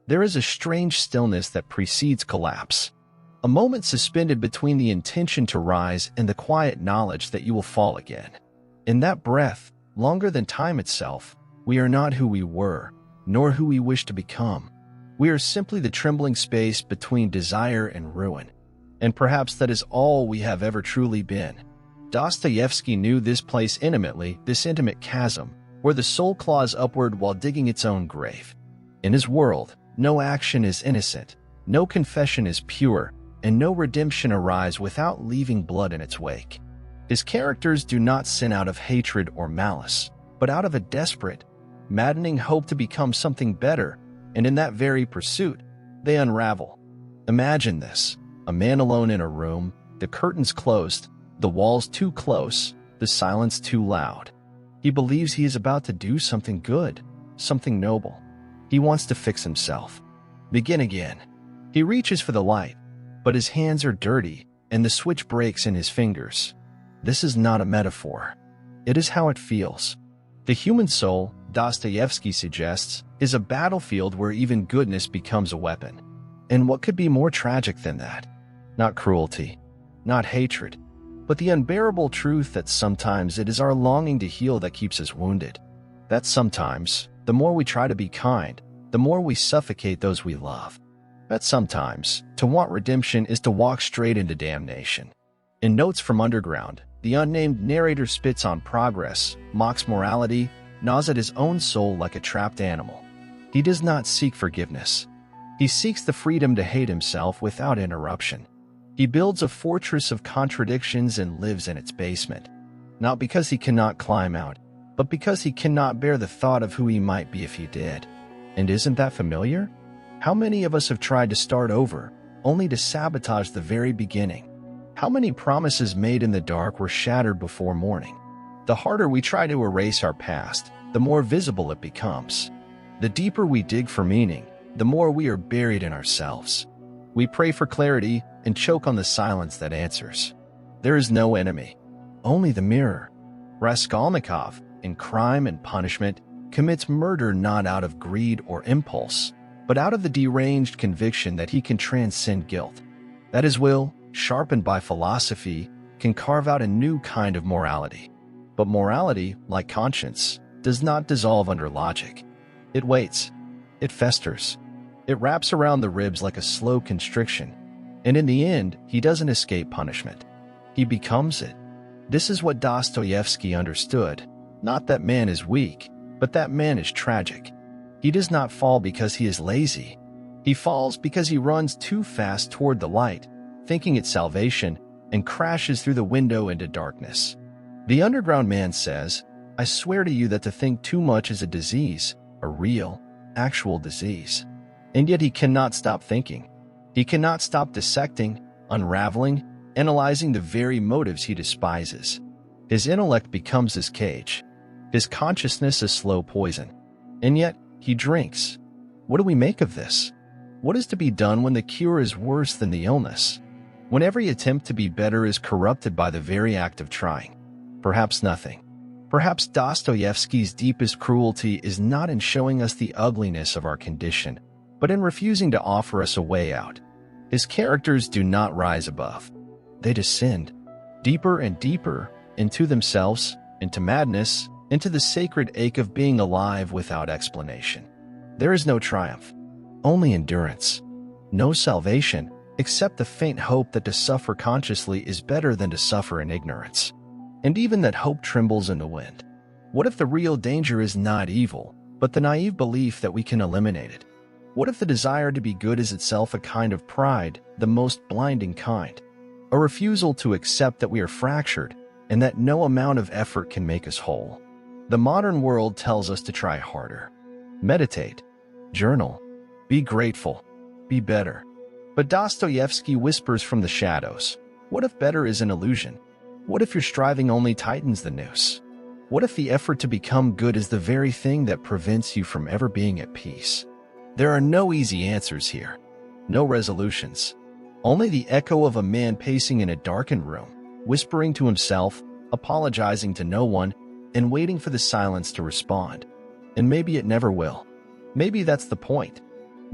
There is a strange stillness that precedes collapse, a moment suspended between the intention to rise and the quiet knowledge that you will fall again. In that breath, longer than time itself, we are not who we were, nor who we wish to become. We are simply the trembling space between desire and ruin. And perhaps that is all we have ever truly been. Dostoevsky knew this place intimately, this intimate chasm, where the soul claws upward while digging its own grave. In his world, no action is innocent, no confession is pure, and no redemption arrives without leaving blood in its wake. His characters do not sin out of hatred or malice, but out of a desperate, maddening hope to become something better, and in that very pursuit, they unravel. Imagine this: a man alone in a room, the curtains closed, the walls too close, the silence too loud. He believes he is about to do something good, something noble. He wants to fix himself, begin again. He reaches for the light, but his hands are dirty, and the switch breaks in his fingers. This is not a metaphor. It is how it feels. The human soul, Dostoevsky suggests, is a battlefield where even goodness becomes a weapon. And what could be more tragic than that? Not cruelty, not hatred, but the unbearable truth that sometimes it is our longing to heal that keeps us wounded. That sometimes, the more we try to be kind, the more we suffocate those we love. That sometimes, to want redemption is to walk straight into damnation. In Notes from Underground, the unnamed narrator spits on progress, mocks morality, gnaws at his own soul like a trapped animal. He does not seek forgiveness. He seeks the freedom to hate himself without interruption. He builds a fortress of contradictions and lives in its basement, not because he cannot climb out, but because he cannot bear the thought of who he might be if he did. And isn't that familiar? How many of us have tried to start over, only to sabotage the very beginning? How many promises made in the dark were shattered before morning? The harder we try to erase our past, the more visible it becomes. The deeper we dig for meaning, the more we are buried in ourselves. We pray for clarity and choke on the silence that answers. There is no enemy, only the mirror. Raskolnikov, in Crime and Punishment, commits murder not out of greed or impulse, but out of the deranged conviction that he can transcend guilt. That his will, sharpened by philosophy, can carve out a new kind of morality. But morality, like conscience, does not dissolve under logic. It waits. It festers. It wraps around the ribs like a slow constriction. And in the end, he doesn't escape punishment. He becomes it. This is what Dostoevsky understood. Not that man is weak, but that man is tragic. He does not fall because he is lazy. He falls because he runs too fast toward the light, thinking it's salvation, and crashes through the window into darkness. The underground man says, "I swear to you that to think too much is a disease, a real, actual disease." And yet he cannot stop thinking. He cannot stop dissecting, unraveling, analyzing the very motives he despises. His intellect becomes his cage. His consciousness is slow poison. And yet, he drinks. What do we make of this? What is to be done when the cure is worse than the illness? When every attempt to be better is corrupted by the very act of trying? Perhaps nothing. Perhaps Dostoevsky's deepest cruelty is not in showing us the ugliness of our condition, but in refusing to offer us a way out. His characters do not rise above. They descend, deeper and deeper, into themselves, into madness, into the sacred ache of being alive without explanation. There is no triumph, only endurance. No salvation, except the faint hope that to suffer consciously is better than to suffer in ignorance. And even that hope trembles in the wind. What if the real danger is not evil, but the naive belief that we can eliminate it? What if the desire to be good is itself a kind of pride, the most blinding kind? A refusal to accept that we are fractured and that no amount of effort can make us whole. The modern world tells us to try harder. Meditate, journal, be grateful, be better. But Dostoevsky whispers from the shadows, what if better is an illusion? What if your striving only tightens the noose? What if the effort to become good is the very thing that prevents you from ever being at peace? There are no easy answers here, no resolutions. Only the echo of a man pacing in a darkened room, whispering to himself, apologizing to no one, and waiting for the silence to respond. And maybe it never will. Maybe that's the point.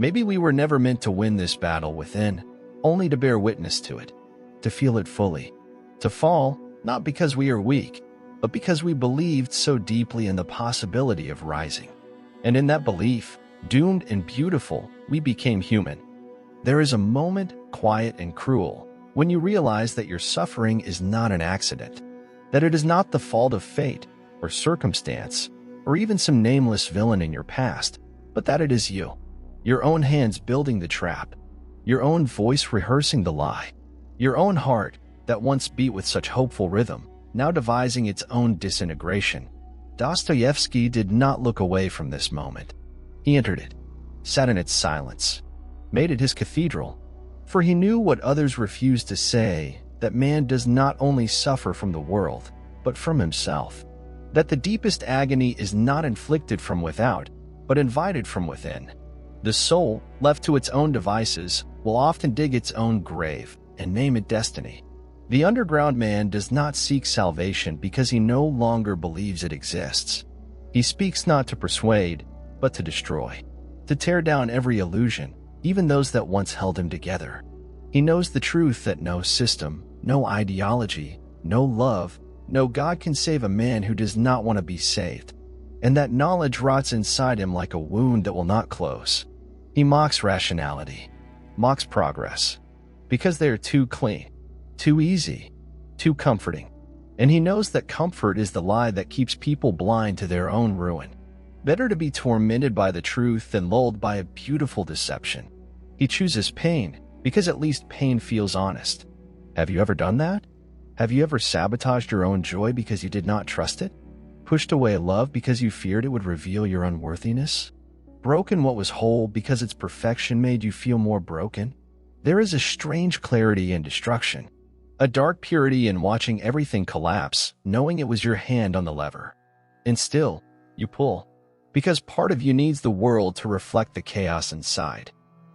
Maybe we were never meant to win this battle within, only to bear witness to it, to feel it fully, to fall, not because we are weak, but because we believed so deeply in the possibility of rising. And in that belief, doomed and beautiful, we became human. There is a moment, quiet and cruel, when you realize that your suffering is not an accident, that it is not the fault of fate or circumstance, or even some nameless villain in your past, but that it is you, your own hands building the trap, your own voice rehearsing the lie, your own heart that once beat with such hopeful rhythm, now devising its own disintegration. Dostoevsky did not look away from this moment. He entered it, sat in its silence, made it his cathedral, for he knew what others refused to say, that man does not only suffer from the world, but from himself, that the deepest agony is not inflicted from without, but invited from within. The soul, left to its own devices, will often dig its own grave and name it destiny. The underground man does not seek salvation because he no longer believes it exists. He speaks not to persuade, but to destroy, to tear down every illusion, even those that once held him together. He knows the truth that no system, no ideology, no love, no God can save a man who does not want to be saved, and that knowledge rots inside him like a wound that will not close. He mocks rationality, mocks progress, because they are too clean, too easy, too comforting. And he knows that comfort is the lie that keeps people blind to their own ruin. Better to be tormented by the truth than lulled by a beautiful deception. He chooses pain because at least pain feels honest. Have you ever done that? Have you ever sabotaged your own joy because you did not trust it? Pushed away love because you feared it would reveal your unworthiness? Broken what was whole because its perfection made you feel more broken? There is a strange clarity in destruction, a dark purity in watching everything collapse, knowing it was your hand on the lever. And still, you pull, because part of you needs the world to reflect the chaos inside.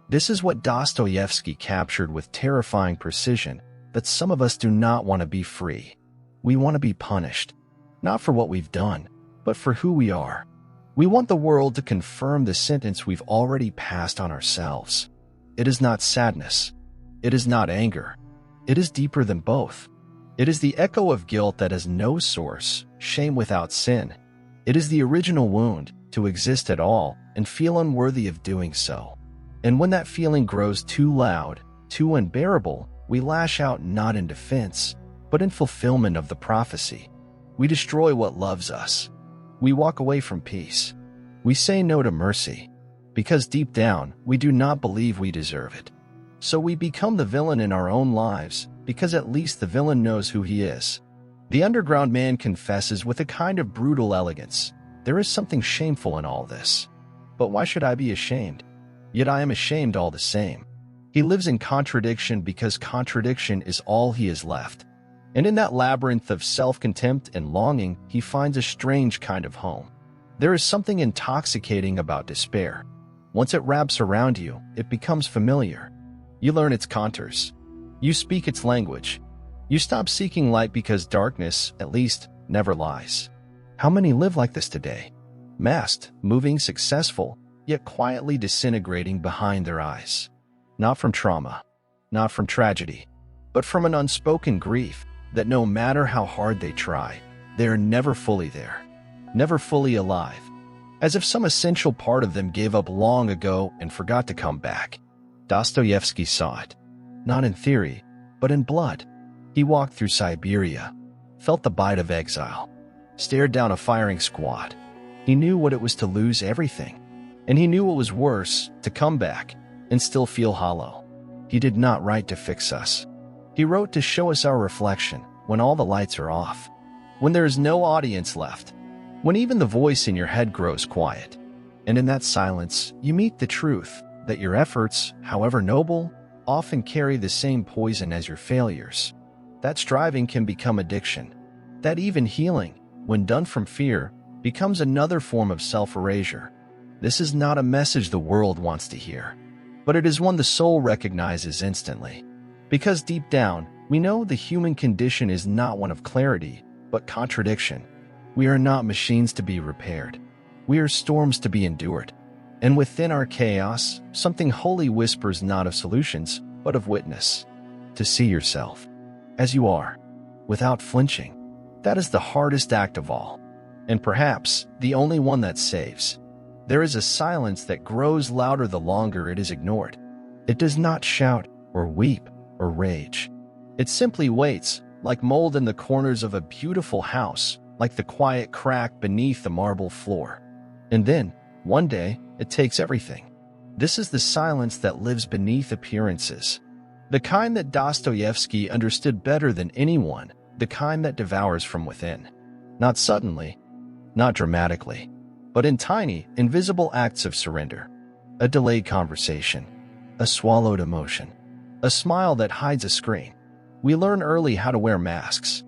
This is what Dostoevsky captured with terrifying precision, that some of us do not want to be free. We want to be punished, not for what we've done, but for who we are. We want the world to confirm the sentence we've already passed on ourselves. It is not sadness. It is not anger. It is deeper than both. It is the echo of guilt that has no source, shame without sin. It is the original wound, to exist at all and feel unworthy of doing so. And when that feeling grows too loud, too unbearable, we lash out not in defense, but in fulfillment of the prophecy. We destroy what loves us. We walk away from peace. We say no to mercy, because deep down, we do not believe we deserve it. So we become the villain in our own lives, because at least the villain knows who he is. The underground man confesses with a kind of brutal elegance, "There is something shameful in all this. But why should I be ashamed? Yet I am ashamed all the same." He lives in contradiction because contradiction is all he is left. And in that labyrinth of self-contempt and longing, he finds a strange kind of home. There is something intoxicating about despair. Once it wraps around you, it becomes familiar. You learn its contours. You speak its language. You stop seeking light because darkness, at least, never lies. How many live like this today? Masked, moving, successful, yet quietly disintegrating behind their eyes. Not from trauma, not from tragedy, but from an unspoken grief that no matter how hard they try, they are never fully there, never fully alive, as if some essential part of them gave up long ago and forgot to come back. Dostoevsky saw it, not in theory, but in blood. He walked through Siberia, felt the bite of exile, stared down a firing squad. He knew what it was to lose everything, and he knew what was worse, to come back and still feel hollow. He did not write to fix us. He wrote to show us our reflection when all the lights are off, when there is no audience left, when even the voice in your head grows quiet. And in that silence, you meet the truth that your efforts, however noble, often carry the same poison as your failures. That striving can become addiction. That even healing, when done from fear, becomes another form of self-erasure. This is not a message the world wants to hear, but it is one the soul recognizes instantly. Because deep down, we know the human condition is not one of clarity, but contradiction. We are not machines to be repaired. We are storms to be endured. And within our chaos, something holy whispers not of solutions, but of witness. To see yourself as you are, without flinching. That is the hardest act of all, and perhaps the only one that saves. There is a silence that grows louder the longer it is ignored. It does not shout or weep or rage. It simply waits, like mold in the corners of a beautiful house, like the quiet crack beneath the marble floor. And then, one day, it takes everything. This is the silence that lives beneath appearances. The kind that Dostoevsky understood better than anyone, the kind that devours from within. Not suddenly, not dramatically, but in tiny, invisible acts of surrender. A delayed conversation, a swallowed emotion, a smile that hides a screen. We learn early how to wear masks.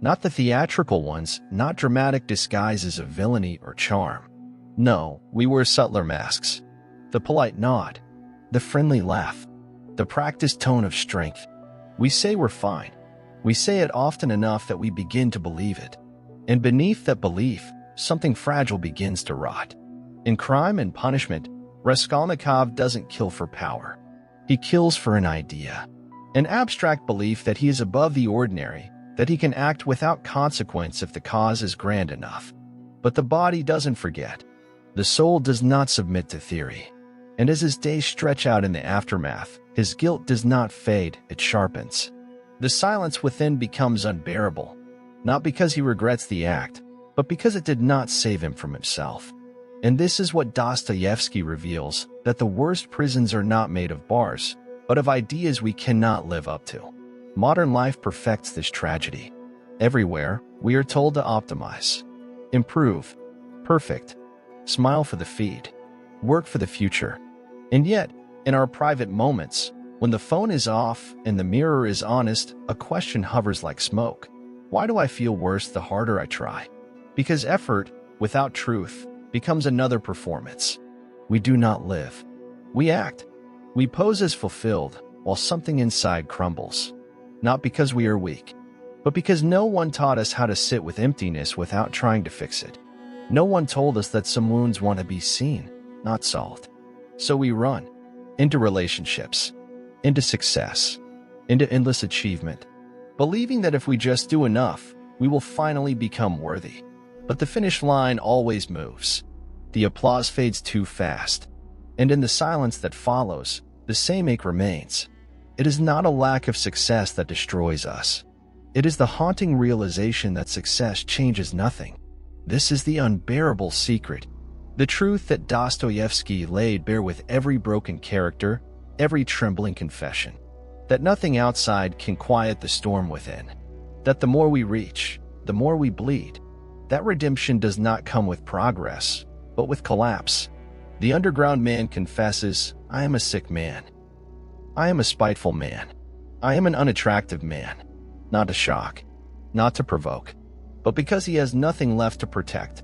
Not the theatrical ones, not dramatic disguises of villainy or charm. No, we wear subtler masks. The polite nod, the friendly laugh, the practiced tone of strength. We say we're fine. We say it often enough that we begin to believe it. And beneath that belief, something fragile begins to rot. In Crime and Punishment, Raskolnikov doesn't kill for power. He kills for an idea. An abstract belief that he is above the ordinary, that he can act without consequence if the cause is grand enough. But the body doesn't forget. The soul does not submit to theory. And as his days stretch out in the aftermath, his guilt does not fade, it sharpens. The silence within becomes unbearable, not because he regrets the act, but because it did not save him from himself. And this is what Dostoevsky reveals, that the worst prisons are not made of bars, but of ideas we cannot live up to. Modern life perfects this tragedy. Everywhere, we are told to optimize, improve, perfect, smile for the feed, work for the future. And yet, in our private moments, when the phone is off and the mirror is honest, a question hovers like smoke. Why do I feel worse the harder I try? Because effort, without truth, becomes another performance. We do not live. We act. We pose as fulfilled, while something inside crumbles. Not because we are weak, but because no one taught us how to sit with emptiness without trying to fix it. No one told us that some wounds want to be seen, not solved. So we run into relationships, into success, into endless achievement, believing that if we just do enough, we will finally become worthy. But the finish line always moves. The applause fades too fast. And in the silence that follows, the same ache remains. It is not a lack of success that destroys us. It is the haunting realization that success changes nothing. This is the unbearable secret. The truth that Dostoevsky laid bare with every broken character, every trembling confession. That nothing outside can quiet the storm within. That the more we reach, the more we bleed. That redemption does not come with progress, but with collapse. The underground man confesses, I am a sick man. I am a spiteful man. I am an unattractive man. Not to shock, not to provoke, but because he has nothing left to protect.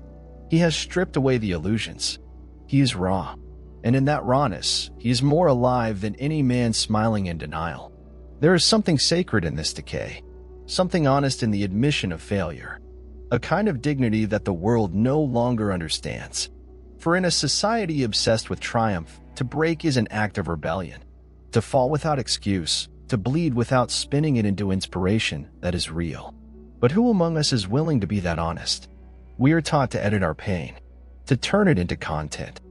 He has stripped away the illusions. He is raw, and in that rawness, he is more alive than any man smiling in denial. There is something sacred in this decay, something honest in the admission of failure, a kind of dignity that the world no longer understands. For in a society obsessed with triumph, to break is an act of rebellion. To fall without excuse, to bleed without spinning it into inspiration that is real. But who among us is willing to be that honest? We are taught to edit our pain, to turn it into content,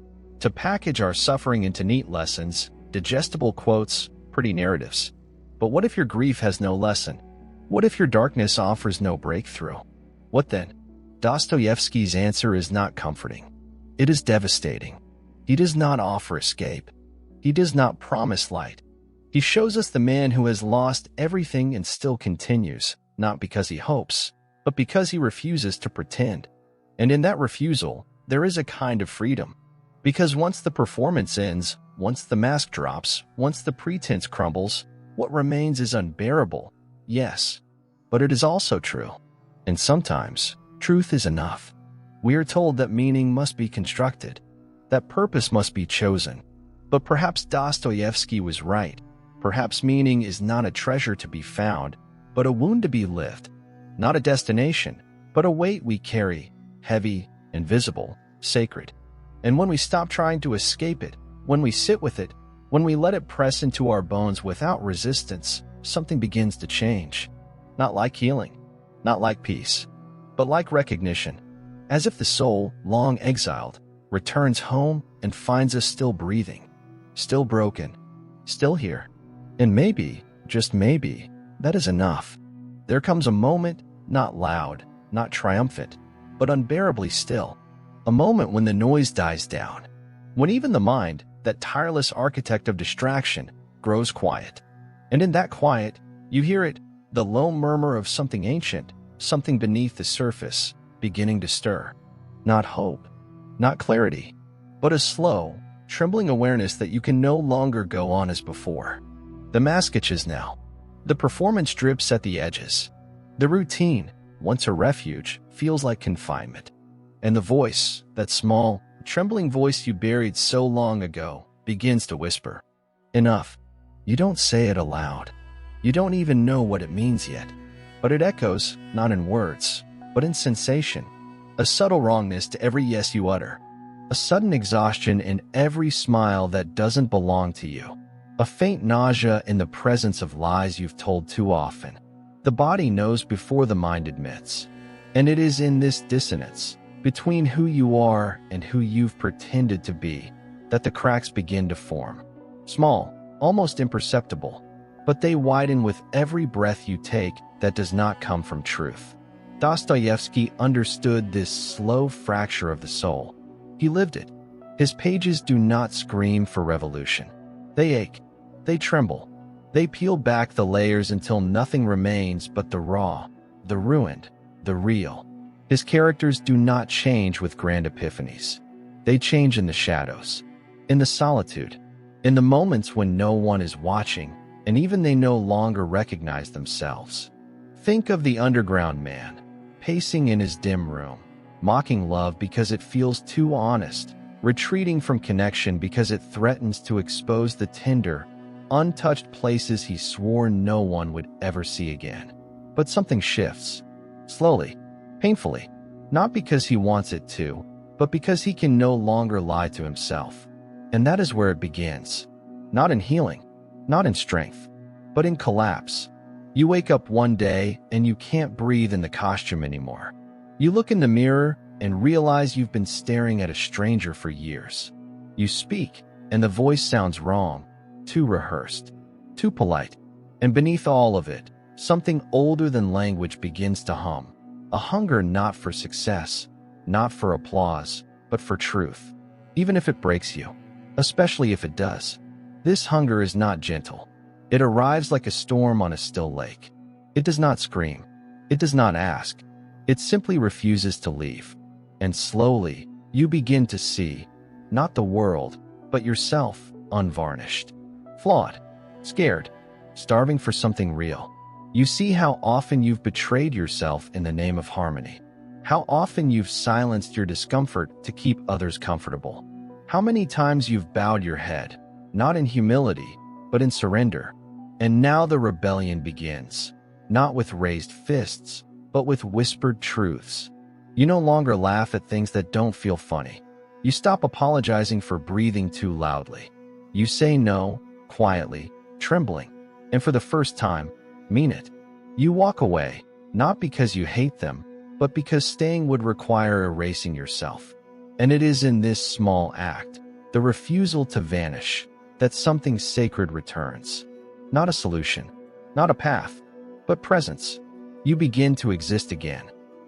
to package our suffering into neat lessons, digestible quotes, pretty narratives. But what if your grief has no lesson? What if your darkness offers no breakthrough? What then? Dostoevsky's answer is not comforting. It is devastating. He does not offer escape. He does not promise light. He shows us the man who has lost everything and still continues, not because he hopes, but because he refuses to pretend. And in that refusal, there is a kind of freedom. Because once the performance ends, once the mask drops, once the pretense crumbles, what remains is unbearable, yes, but it is also true. And sometimes, truth is enough. We are told that meaning must be constructed, that purpose must be chosen. But perhaps Dostoevsky was right. Perhaps meaning is not a treasure to be found, but a wound to be lived. Not a destination, but a weight we carry, heavy, invisible, sacred. And when we stop trying to escape it, when we sit with it, when we let it press into our bones without resistance, something begins to change. Not like healing, not like peace, but like recognition, as if the soul, long exiled, returns home and finds us still breathing, still broken, still here. And maybe, just maybe, that is enough. There comes a moment, not loud, not triumphant, but unbearably still. A moment when the noise dies down, when even the mind, that tireless architect of distraction, grows quiet. And in that quiet, you hear it, the low murmur of something ancient, something beneath the surface, beginning to stir. Not hope, not clarity, but a slow, trembling awareness that you can no longer go on as before. The mask itches now. The performance drips at the edges. The routine, once a refuge, feels like confinement. And the voice, that small, trembling voice you buried so long ago, begins to whisper. Enough. You don't say it aloud. You don't even know what it means yet. But it echoes, not in words, but in sensation. A subtle wrongness to every yes you utter. A sudden exhaustion in every smile that doesn't belong to you. A faint nausea in the presence of lies you've told too often. The body knows before the mind admits. And it is in this dissonance, between who you are and who you've pretended to be, that the cracks begin to form. Small, almost imperceptible, but they widen with every breath you take that does not come from truth. Dostoevsky understood this slow fracture of the soul. He lived it. His pages do not scream for revolution. They ache. They tremble. They peel back the layers until nothing remains but the raw, the ruined, the real. His characters do not change with grand epiphanies. They change in the shadows, in the solitude, in the moments when no one is watching, and even they no longer recognize themselves. Think of the underground man, pacing in his dim room, mocking love because it feels too honest, retreating from connection because it threatens to expose the tender, untouched places he swore no one would ever see again. But something shifts, slowly, painfully, not because he wants it to, but because he can no longer lie to himself. And that is where it begins. Not in healing, not in strength, but in collapse. You wake up one day and you can't breathe in the costume anymore. You look in the mirror and realize you've been staring at a stranger for years. You speak, and the voice sounds wrong, too rehearsed, too polite. And beneath all of it, something older than language begins to hum. A hunger not for success, not for applause, but for truth. Even if it breaks you, especially if it does. This hunger is not gentle. It arrives like a storm on a still lake. It does not scream. It does not ask. It simply refuses to leave. And slowly, you begin to see, not the world, but yourself, unvarnished. Flawed, scared, starving for something real. You see how often you've betrayed yourself in the name of harmony. How often you've silenced your discomfort to keep others comfortable. How many times you've bowed your head, not in humility, but in surrender. And now the rebellion begins, not with raised fists, but with whispered truths. You no longer laugh at things that don't feel funny. You stop apologizing for breathing too loudly. You say no, quietly, trembling, and for the first time, mean it. You walk away, not because you hate them, but because staying would require erasing yourself. And it is in this small act, the refusal to vanish, that something sacred returns. Not a solution, not a path, but presence. You begin to exist again,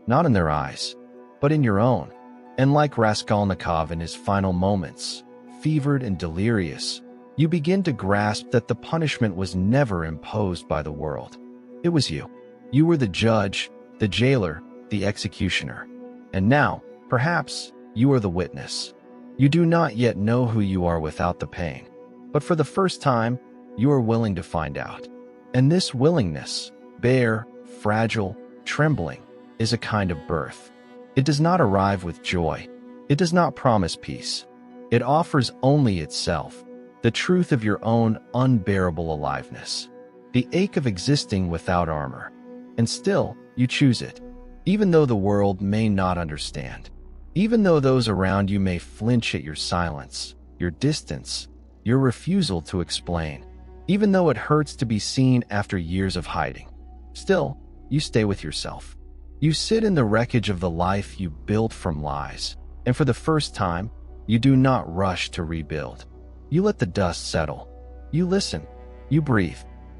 not in their eyes, but in your own. And like Raskolnikov in his final moments, fevered and delirious, you begin to grasp that the punishment was never imposed by the world. It was you. You were the judge, the jailer, the executioner. And now, perhaps, you are the witness. You do not yet know who you are without the pain. But for the first time, you are willing to find out. And this willingness, bare, fragile, trembling, is a kind of birth. It does not arrive with joy. It does not promise peace. It offers only itself, the truth of your own unbearable aliveness, the ache of existing without armor. And still, you choose it, even though the world may not understand. Even though those around you may flinch at your silence, your distance, your refusal to explain, even though it hurts to be seen after years of hiding, still, you stay with yourself. You sit in the wreckage of the life you built from lies, and for the first time, you do not rush to rebuild. You let the dust settle. You listen. You breathe.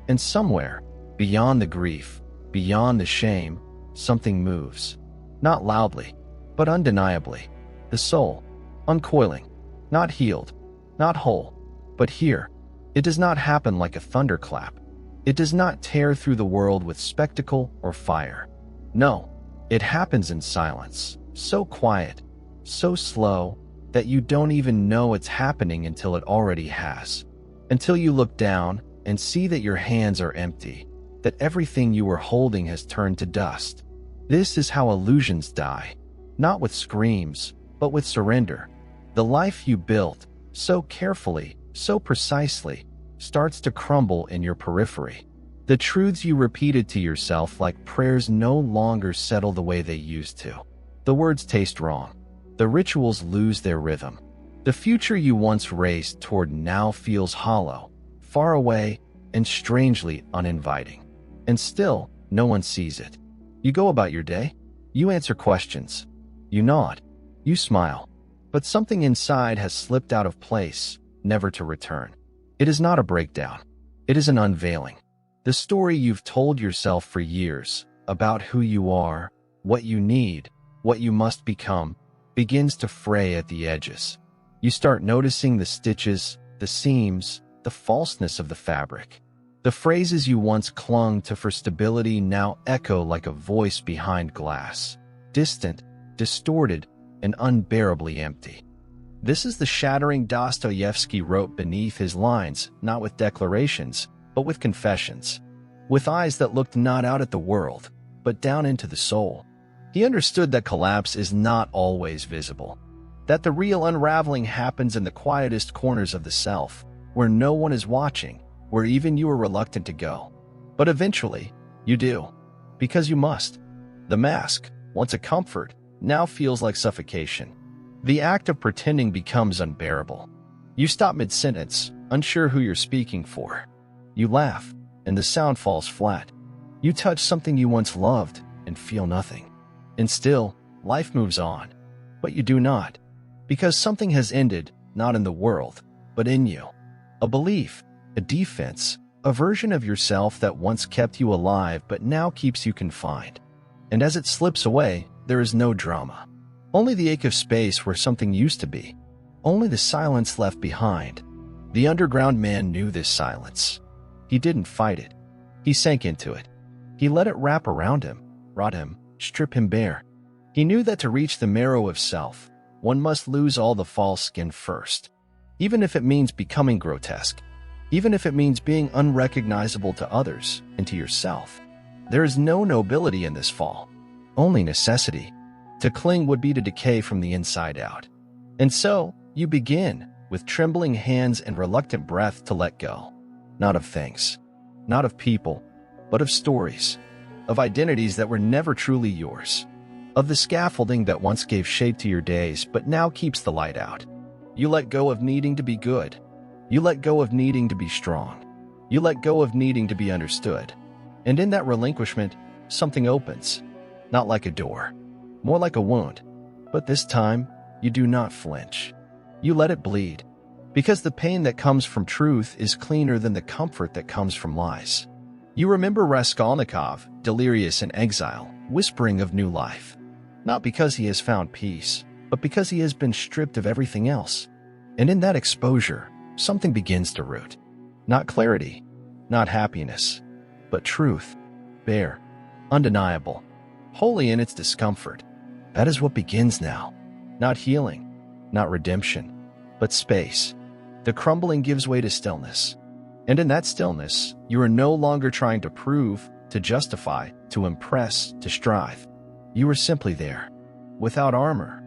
And somewhere, beyond the grief, beyond the shame, something moves. Not loudly, but undeniably. The soul, uncoiling, not healed, not whole. But here, it does not happen like a thunderclap. It does not tear through the world with spectacle or fire. No, it happens in silence, so quiet, so slow, that you don't even know it's happening until it already has. Until you look down and see that your hands are empty, that everything you were holding has turned to dust. This is how illusions die, not with screams, but with surrender. The life you built, so carefully, so precisely, starts to crumble in your periphery. The truths you repeated to yourself like prayers no longer settle the way they used to. The words taste wrong. The rituals lose their rhythm. The future you once raced toward now feels hollow, far away, and strangely uninviting. And still, no one sees it. You go about your day. You answer questions. You nod. You smile. But something inside has slipped out of place, never to return. It is not a breakdown. It is an unveiling. The story you've told yourself for years about who you are, what you need, what you must become, begins to fray at the edges. You start noticing the stitches, the seams, the falseness of the fabric. The phrases you once clung to for stability now echo like a voice behind glass, distant, distorted, and unbearably empty. This is the shattering Dostoevsky wrote beneath his lines, not with declarations, but with confessions. With eyes that looked not out at the world, but down into the soul. He understood that collapse is not always visible, that the real unraveling happens in the quietest corners of the self, where no one is watching, where even you are reluctant to go. But eventually, you do, because you must. The mask, once a comfort, now feels like suffocation. The act of pretending becomes unbearable. You stop mid-sentence, unsure who you're speaking for. You laugh, and the sound falls flat. You touch something you once loved and feel nothing. And still, life moves on. But you do not. Because something has ended, not in the world, but in you. A belief, a defense, a version of yourself that once kept you alive but now keeps you confined. And as it slips away, there is no drama. Only the ache of space where something used to be. Only the silence left behind. The underground man knew this silence. He didn't fight it. He sank into it. He let it wrap around him, rot him, strip him bare. He knew that to reach the marrow of self, one must lose all the false skin first. Even if it means becoming grotesque. Even if it means being unrecognizable to others and to yourself. There is no nobility in this fall. Only necessity. To cling would be to decay from the inside out. And so, you begin, with trembling hands and reluctant breath to let go. Not of things. Not of people. But of stories. Of identities that were never truly yours. Of the scaffolding that once gave shape to your days but now keeps the light out. You let go of needing to be good. You let go of needing to be strong. You let go of needing to be understood. And in that relinquishment, something opens. Not like a door. More like a wound. But this time, you do not flinch. You let it bleed. Because the pain that comes from truth is cleaner than the comfort that comes from lies. You remember Raskolnikov, delirious in exile, whispering of new life. Not because he has found peace, but because he has been stripped of everything else. And in that exposure, something begins to root. Not clarity, not happiness, but truth, bare, undeniable, wholly in its discomfort. That is what begins now. Not healing, not redemption, but space. The crumbling gives way to stillness. And in that stillness, you are no longer trying to prove, to justify, to impress, to strive. You are simply there, without armor,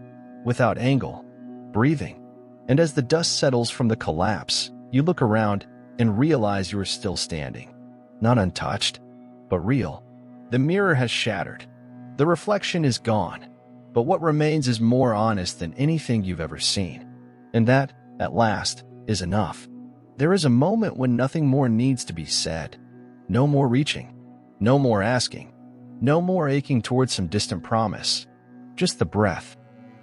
without angle, breathing. And as the dust settles from the collapse, you look around and realize you are still standing. Not untouched, but real. The mirror has shattered. The reflection is gone. but what remains is more honest than anything you've ever seen. And that, at last, is enough. There is a moment when nothing more needs to be said. No more reaching. No more asking. No more aching towards some distant promise. Just the breath.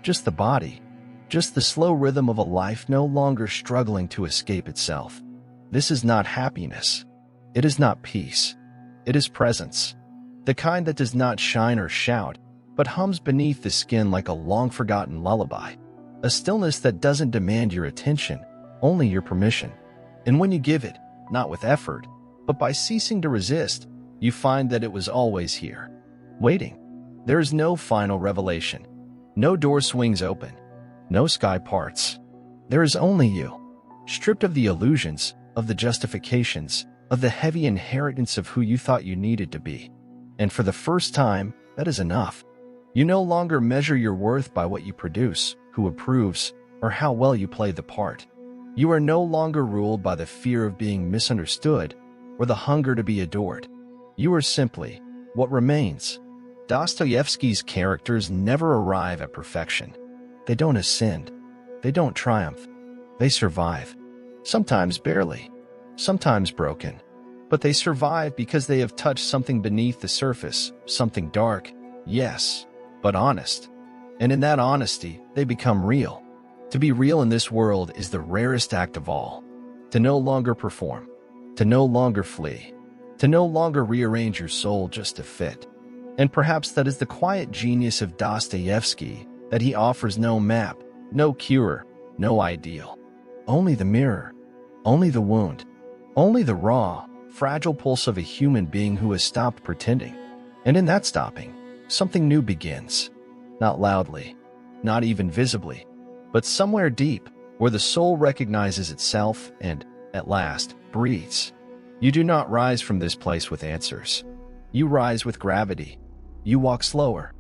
Just the body. Just the slow rhythm of a life no longer struggling to escape itself. This is not happiness. It is not peace. It is presence. The kind that does not shine or shout, but hums beneath the skin like a long-forgotten lullaby. A stillness that doesn't demand your attention, only your permission. And when you give it, not with effort, but by ceasing to resist, you find that it was always here, waiting. There is no final revelation. No door swings open. No sky parts. There is only you, stripped of the illusions, of the justifications, of the heavy inheritance of who you thought you needed to be. And for the first time, that is enough. You no longer measure your worth by what you produce, who approves, or how well you play the part. You are no longer ruled by the fear of being misunderstood or the hunger to be adored. You are simply what remains. Dostoevsky's characters never arrive at perfection. They don't ascend. They don't triumph. They survive. Sometimes barely. Sometimes broken. But they survive because they have touched something beneath the surface, something dark, yes, but honest. And in that honesty, they become real. To be real in this world is the rarest act of all. To no longer perform. To no longer flee. To no longer rearrange your soul just to fit. And perhaps that is the quiet genius of Dostoevsky, that he offers no map, no cure, no ideal. Only the mirror. Only the wound. Only the raw, fragile pulse of a human being who has stopped pretending. And in that stopping, something new begins. Not loudly, not even visibly, but somewhere deep, where the soul recognizes itself and, at last, breathes. You do not rise from this place with answers. You rise with gravity. You walk slower.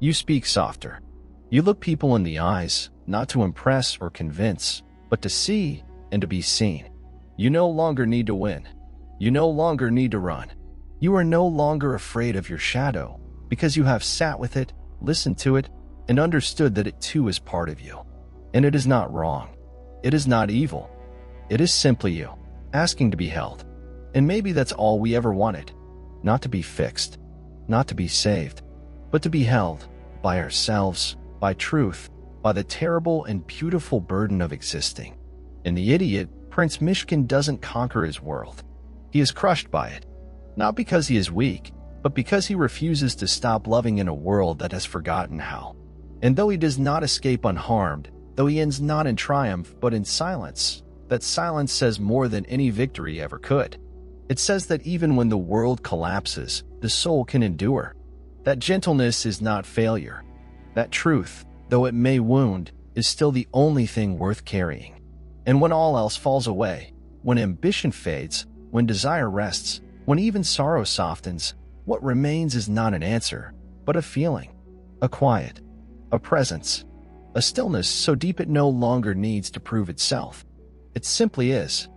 You speak softer. You look people in the eyes, not to impress or convince, but to see and to be seen. You no longer need to win. You no longer need to run. You are no longer afraid of your shadow, because you have sat with it, listened to it, and understood that it too is part of you. And it is not wrong. It is not evil. It is simply you, asking to be held. And maybe that's all we ever wanted. Not to be fixed, not to be saved, but to be held by ourselves, by truth, by the terrible and beautiful burden of existing. And the idiot, Prince Mishkin, doesn't conquer his world. He is crushed by it, not because he is weak, but because he refuses to stop loving in a world that has forgotten how. And though he does not escape unharmed, though he ends not in triumph but in silence, that silence says more than any victory ever could. It says that even when the world collapses, the soul can endure. That gentleness is not failure. That truth, though it may wound, is still the only thing worth carrying. And when all else falls away, when ambition fades, when desire rests, when even sorrow softens, what remains is not an answer, but a feeling, a quiet, a presence, a stillness so deep it no longer needs to prove itself. It simply is.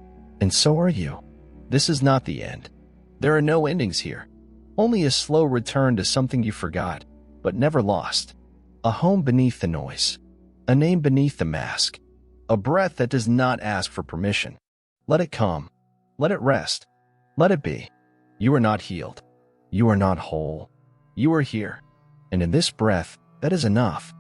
And so are you. This is not the end. There are no endings here. Only a slow return to something you forgot, but never lost. A home beneath the noise. A name beneath the mask. A breath that does not ask for permission. Let it come. Let it rest. Let it be. You are not healed. You are not whole. You are here. And in this breath, that is enough.